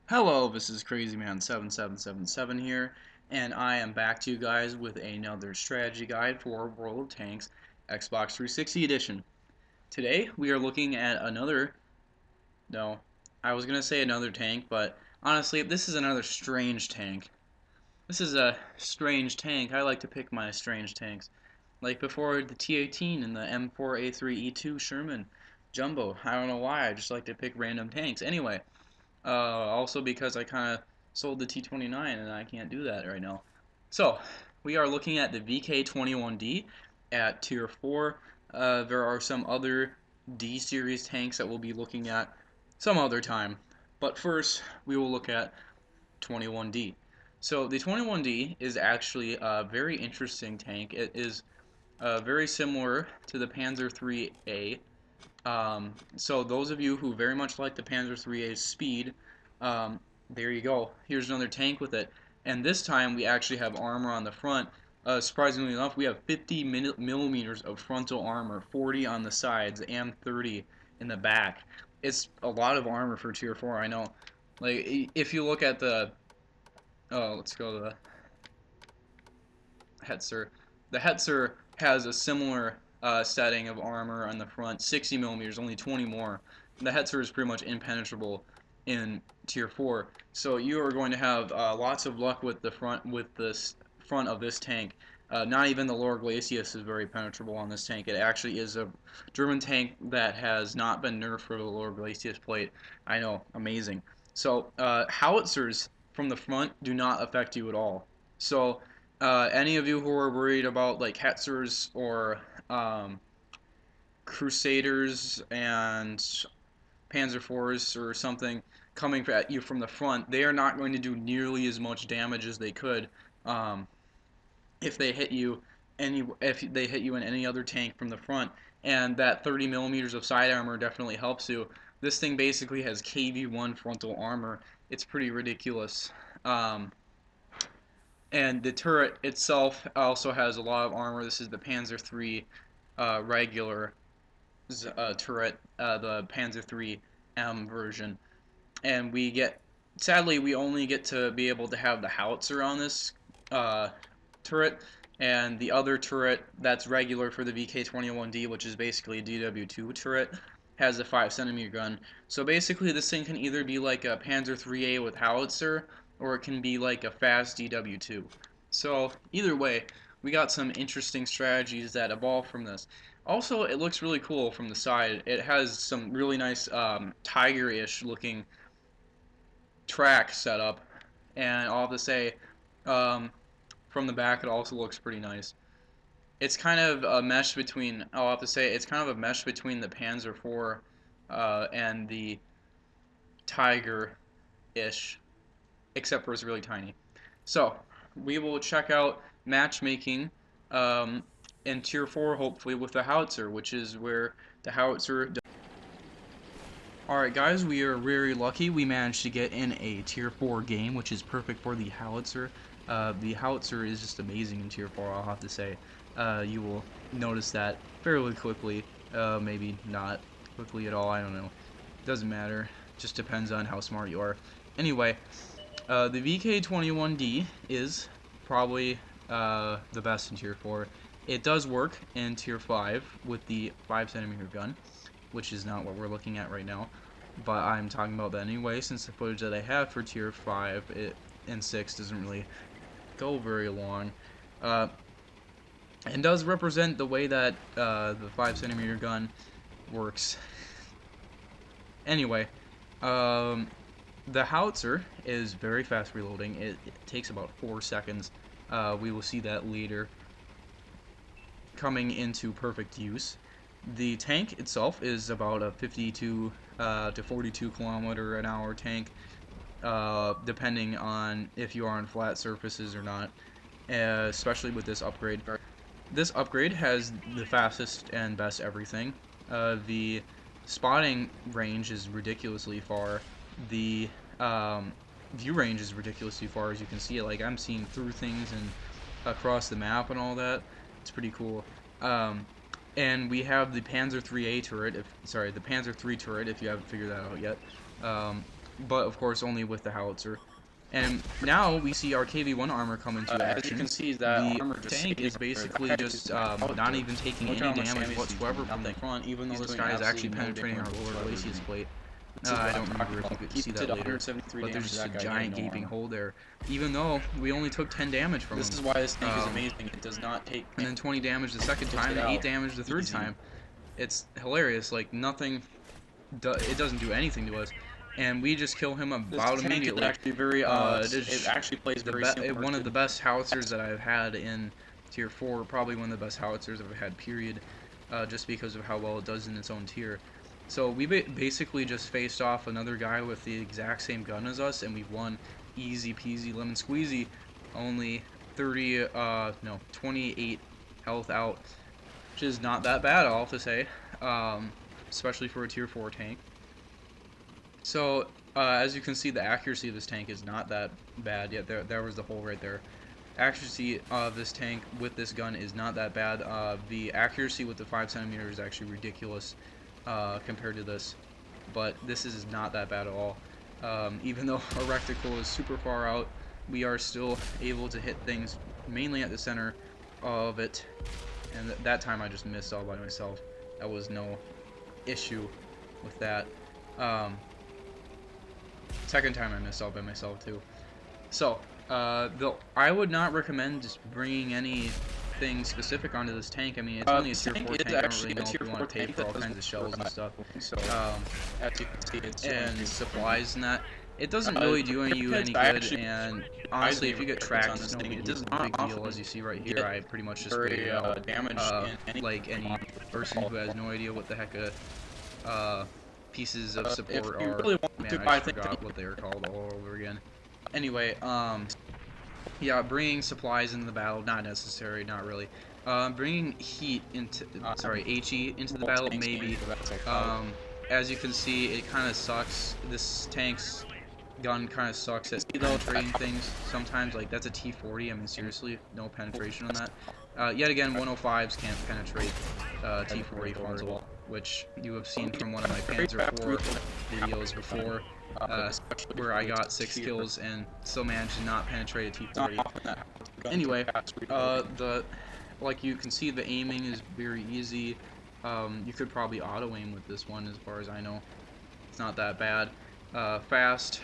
Hello, this is CrazyMan7777 here, and I am back to you guys with another strategy guide for World of Tanks Xbox 360 Edition. Today, we are looking at no, I was going to say another tank, but honestly, this is another strange tank. This is a strange tank. I like to pick my strange tanks. Like before the T-18 and the M4A3E2 Sherman Jumbo. I don't know why, I just like to pick random tanks. Anyway, also because I kind of sold the T29 and I can't do that right now. So, we are looking at the VK21D at Tier 4. There are some other D series tanks that we'll be looking at some other time. But first, we will look at 21D. So, the 21D is actually a very interesting tank. It is very similar to the Panzer IIIA. So those of you who very much like the Panzer IIIA's speed, there you go. Here's another tank with it. And this time we actually have armor on the front. Surprisingly enough, we have 50 millimeters of frontal armor, 40 on the sides, and 30 in the back. It's a lot of armor for Tier 4, I know. Like, if you look at the... Oh, let's go to the Hetzer. The Hetzer has a similar setting of armor on the front, 60 millimeters, only 20 more. The Hetzer is pretty much impenetrable in Tier 4, so you are going to have lots of luck with the front of this tank. Not even the Lower Glacius is very penetrable on this tank. It actually is a German tank that has not been nerfed for the Lower Glacius plate. I know, amazing. So howitzers from the front do not affect you at all. So any of you who are worried about like Hetzers or Crusaders and Panzer IVs or something coming at you from the front, they are not going to do nearly as much damage as they could if they hit you in any other tank from the front. And that 30 millimeters of side armor definitely helps you. This thing basically has KV1 frontal armor. It's pretty ridiculous. And the turret itself also has a lot of armor. This is the Panzer III regular turret, the Panzer III M version. And sadly, we only get to be able to have the howitzer on this turret, and the other turret that's regular for the VK21D, which is basically a DW2 turret, has a 5cm gun. So basically, this thing can either be like a Panzer IIIA with howitzer, or it can be like a fast DW2. So either way, we got some interesting strategies that evolve from this. Also, it looks really cool from the side. It has some really nice tiger-ish looking track setup, and I'll have to say, from the back it also looks pretty nice. It's kind of a mesh between, I'll have to say, it's kind of a mesh between the Panzer IV and the Tiger-ish, except for it's really tiny. So, we will check out matchmaking in Tier 4, hopefully, with the howitzer, which is where the howitzer... Alright guys, we are very lucky. We managed to get in a Tier 4 game, which is perfect for the howitzer. The howitzer is just amazing in Tier 4, I'll have to say. You will notice that fairly quickly. Maybe not quickly at all, I don't know. Doesn't matter. Just depends on how smart you are. Anyway, the VK21D is probably the best in Tier 4. It does work in Tier 5 with the 5cm gun, which is not what we're looking at right now, but I'm talking about that anyway, since the footage that I have for Tier 5 and 6 doesn't really go very long. And does represent the way that the 5cm gun works. Anyway, the howitzer is very fast reloading. It takes about 4 seconds. We will see that later coming into perfect use. The tank itself is about a 52 to 42 kilometer an hour tank, depending on if you are on flat surfaces or not, especially with this upgrade. This upgrade has the fastest and best everything. The spotting range is ridiculously far. The view range is ridiculously far, as you can see. Like, I'm seeing through things and across the map and all that. It's pretty cool. And we have the Panzer IIIA turret, the Panzer III turret, if you haven't figured that out yet. but of course only with the howitzer. And now we see our KV-1 armor come into action. As you can see, that armor tank is basically just not even taking any damage whatsoever from the front, even though this guy is actually penetrating our lower glacis plate. I don't remember if you could see that later, but there's just a giant gaping hole there, even though we only took 10 damage from him. This is why this tank is amazing. It does not take... And then 20 damage the second time, and 8 damage the third time. It's hilarious, like nothing... It doesn't do anything to us. And we just kill him about immediately. Is actually very, it actually plays very similar. One of the best howitzers that I've had in tier 4, probably one of the best howitzers I've had, period, just because of how well it does in its own tier. So we basically just faced off another guy with the exact same gun as us, and we won easy peasy lemon squeezy, only 28 health out, which is not that bad, I'll have to say, especially for a tier 4 tank. So, as you can see, the accuracy of this tank is not that bad yet. There was the hole right there. Accuracy of this tank with this gun is not that bad. The accuracy with the 5cm is actually ridiculous compared to this, but this is not that bad at all. Even though our reticle is super far out, we are still able to hit things mainly at the center of it, and that time I just missed all by myself. That was no issue with that. Second time I missed all by myself too. So, I would not recommend just bringing anything specific onto this tank. I mean, it's only a tier 4 tank. I don't really know if you want to pay for all kinds of shells and stuff. So, as you can see, it's and supplies and that. It doesn't really do you any good, and honestly, if you get tracked, it's no big deal. As you see right here, I pretty much just sprayed out like any person who has no idea what the heck pieces of support are. Man, I forgot what they were called all over again. Anyway, yeah, bringing supplies into the battle, not necessary, not really. Bringing heat into, HE into the battle, maybe. As you can see, it kind of sucks. This tank's gun kind of sucks at penetrating things sometimes. Like, that's a T40, I mean, seriously, no penetration on that. Yet again, 105s can't penetrate T40 frontal, which you have seen from one of my Panzer IV videos before, where I got 6 kills and still managed to not penetrate a T40. Anyway, like you can see, the aiming is very easy. You could probably auto-aim with this one, as far as I know. It's not that bad. Fast,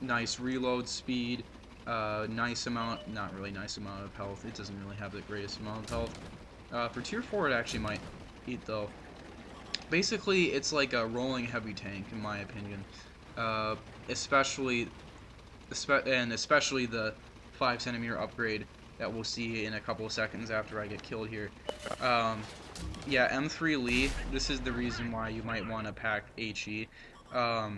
nice reload speed, nice amount, not really nice amount of health. It doesn't really have the greatest amount of health. For tier 4, it actually might eat, though. Basically, it's like a rolling heavy tank, in my opinion. Especially the 5cm upgrade that we'll see in a couple of seconds after I get killed here. Yeah, M3 Lee, this is the reason why you might want to pack HE. Yeah,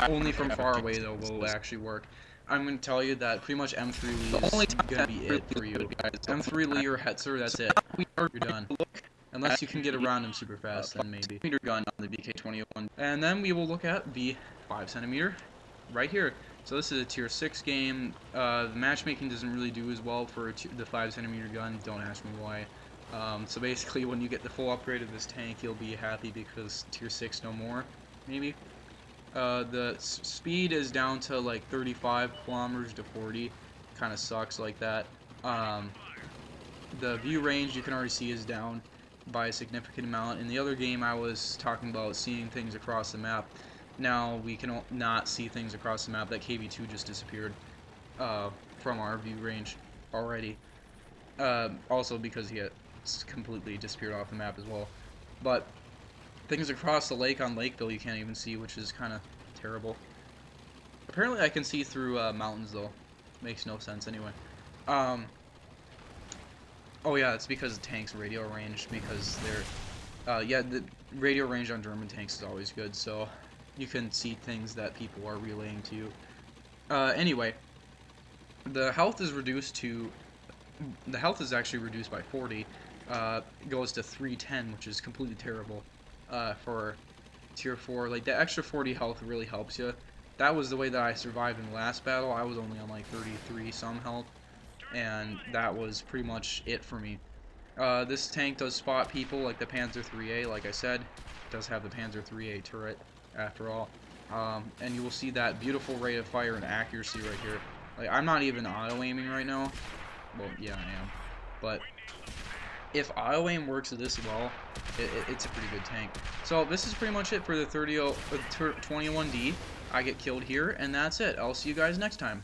only from far away, though, will actually work. I'm going to tell you that pretty much M3 Lee is going to be it for you. M3 Lee or Hetzer, that's it. You're done. Unless you can get around him super fast, then maybe. Gun on the VK20.01D. And then we will look at the 5cm right here. So this is a tier 6 game. The matchmaking doesn't really do as well for the 5cm gun. Don't ask me why. So basically, when you get the full upgrade of this tank, you'll be happy because tier 6 no more, maybe. The speed is down to like 35 kilometers to 40. Kind of sucks like that. The view range, you can already see, is down by a significant amount. In the other game, I was talking about seeing things across the map. Now we can not see things across the map. That KV2 just disappeared from our view range already. Also because he had completely disappeared off the map as well. But things across the lake on Lakeville you can't even see, which is kind of terrible. Apparently I can see through mountains, though. Makes no sense anyway. Oh yeah, it's because of tanks' radio range, because they're, yeah, the radio range on German tanks is always good, so you can see things that people are relaying to you. Anyway, the health is actually reduced by 40, goes to 310, which is completely terrible, for tier 4. Like, the extra 40 health really helps you. That was the way that I survived in the last battle. I was only on like 33 some health, and that was pretty much it for me. This tank does spot people like the Panzer IIIA, like I said. It does have the Panzer IIIA turret, after all. and you will see that beautiful rate of fire and accuracy right here. Like, I'm not even auto-aiming right now. Well, yeah, I am. But if auto-aim works this well, it's a pretty good tank. So this is pretty much it for the 20.01D. I get killed here, and that's it. I'll see you guys next time.